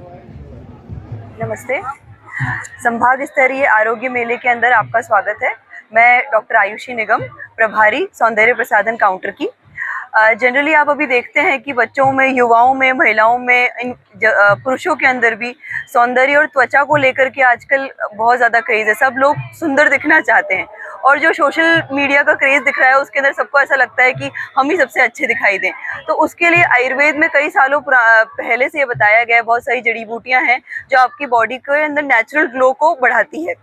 नमस्ते। संभाग स्तरीय आरोग्य मेले के अंदर आपका स्वागत है। मैं डॉक्टर आयुषी निगम, प्रभारी सौंदर्य प्रसाधन काउंटर की। जनरली आप अभी देखते हैं कि बच्चों में, युवाओं में, महिलाओं में, पुरुषों के अंदर भी सौंदर्य और त्वचा को लेकर के आजकल बहुत ज़्यादा क्रेज़ है। सब लोग सुंदर दिखना चाहते हैं और जो सोशल मीडिया का क्रेज़ दिख रहा है उसके अंदर सबको ऐसा लगता है कि हम ही सबसे अच्छे दिखाई दें। तो उसके लिए आयुर्वेद में कई सालों पहले से ये बताया गया है, बहुत सारी जड़ी बूटियाँ हैं जो आपकी बॉडी के अंदर नेचुरल ग्लो को बढ़ाती है।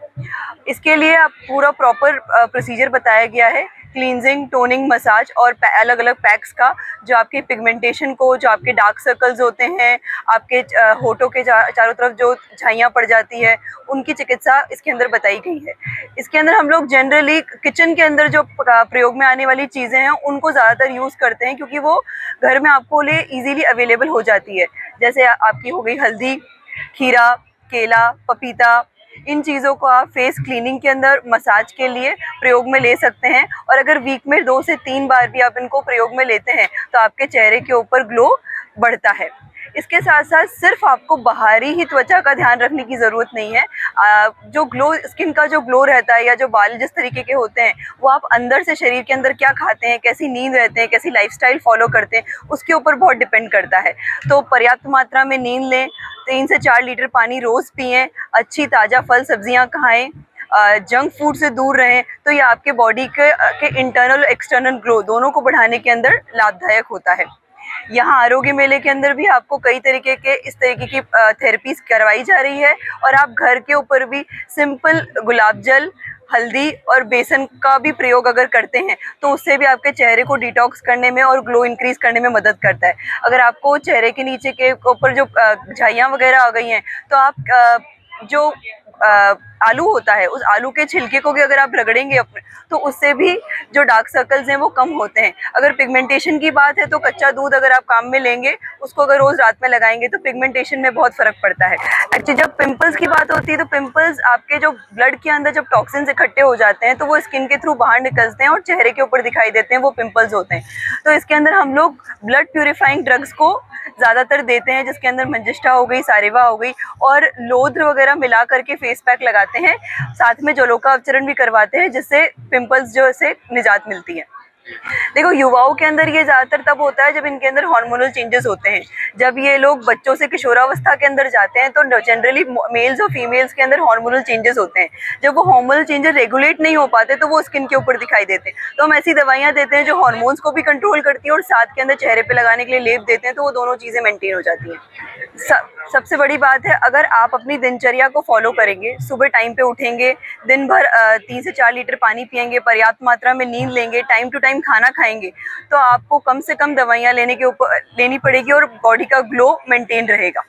इसके लिए आप पूरा प्रॉपर प्रोसीजर बताया गया है, क्लींजिंग, टोनिंग, मसाज और अलग अलग पैक्स का, जो आपके पिगमेंटेशन को, जो आपके डार्क सर्कल्स होते हैं, आपके होठों के चारों तरफ जो झाइयाँ पड़ जाती है, उनकी चिकित्सा इसके अंदर बताई गई है। इसके अंदर हम लोग जनरली किचन के अंदर जो प्रयोग में आने वाली चीज़ें हैं उनको ज़्यादातर यूज़ करते हैं, क्योंकि वो घर में आपको लिए ईजीली अवेलेबल हो जाती है। जैसे आपकी हो गई हल्दी, खीरा, केला, पपीता, इन चीज़ों को आप फेस क्लीनिंग के अंदर मसाज के लिए प्रयोग में ले सकते हैं। और अगर वीक में 2 से 3 बार भी आप इनको प्रयोग में लेते हैं तो आपके चेहरे के ऊपर ग्लो बढ़ता है। इसके साथ साथ सिर्फ आपको बाहरी ही त्वचा का ध्यान रखने की ज़रूरत नहीं है। जो ग्लो, स्किन का जो ग्लो रहता है या जो बाल जिस तरीके के होते हैं, वो आप अंदर से शरीर के अंदर क्या खाते हैं, कैसी नींद रहते हैं, कैसी लाइफस्टाइल फॉलो करते हैं, उसके ऊपर बहुत डिपेंड करता है। तो पर्याप्त मात्रा में नींद लें, 3 से 4 लीटर पानी रोज़ पिएँ, अच्छी ताज़ा फल सब्जियां खाएं, जंक फूड से दूर रहें। तो ये आपके बॉडी के इंटरनल और एक्सटर्नल ग्लो दोनों को बढ़ाने के अंदर लाभदायक होता है। यहाँ आरोग्य मेले के अंदर भी आपको कई तरीके के इस तरीके की थेरेपीज करवाई जा रही है। और आप घर के ऊपर भी सिंपल गुलाब जल, हल्दी और बेसन का भी प्रयोग अगर करते हैं तो उससे भी आपके चेहरे को डिटॉक्स करने में और ग्लो इंक्रीज करने में मदद करता है। अगर आपको चेहरे के नीचे के ऊपर जो झाइयाँ वगैरह आ गई हैं तो आप जो आलू होता है, उस आलू के छिलके को भी अगर आप रगड़ेंगे अपने, तो उससे भी जो डार्क सर्कल्स हैं वो कम होते हैं। अगर पिगमेंटेशन की बात है तो कच्चा दूध अगर आप काम में लेंगे, उसको अगर रोज़ रात में लगाएंगे तो पिगमेंटेशन में बहुत फ़र्क पड़ता है। एक्चुअली जब पिंपल्स की बात होती है तो पिंपल्स आपके जो ब्लड के अंदर जब टॉक्सिन्स इकट्ठे हो जाते हैं तो वो स्किन के थ्रू बाहर निकलते हैं और चेहरे के ऊपर दिखाई देते हैं, वो पिंपल्स होते हैं। तो इसके अंदर हम लोग ब्लड प्यूरिफाइंग ड्रग्स को ज़्यादातर देते हैं, जिसके अंदर मंजिष्ठा हो गई, सारिवा हो गई और लोध्र वगैरह मिला करके फेस पैक लगाते हैं। साथ में जलोका उपचरण भी करवाते हैं, जिससे पिंपल्स जो से निजात मिलती है। देखो, युवाओं के अंदर ये ज़्यादातर तब होता है जब इनके अंदर हार्मोनल चेंजेस होते हैं। जब ये लोग बच्चों से किशोरावस्था के अंदर जाते हैं तो जनरली मेल्स और फीमेल्स के अंदर हार्मोनल चेंजेस होते हैं। जब वो हार्मोनल चेंजेस रेगुलेट नहीं हो पाते तो वो स्किन के ऊपर दिखाई देते हैं। तो हम ऐसी दवाइयाँ देते हैं जो हार्मोन्स को भी कंट्रोल करती हैं और साथ के अंदर चेहरे पर लगाने के लिए लेप देते हैं, तो वो दोनों चीज़ें मेंटेन हो जाती हैं। सबसे बड़ी बात है, अगर आप अपनी दिनचर्या को फॉलो करेंगे, सुबह टाइम पे उठेंगे, दिन भर 3 से 4 लीटर पानी पिएंगे, पर्याप्त मात्रा में नींद लेंगे, टाइम टू टाइम खाना खाएंगे, तो आपको कम से कम दवाइयाँ लेनी पड़ेगी और बॉडी का ग्लो मेंटेन रहेगा।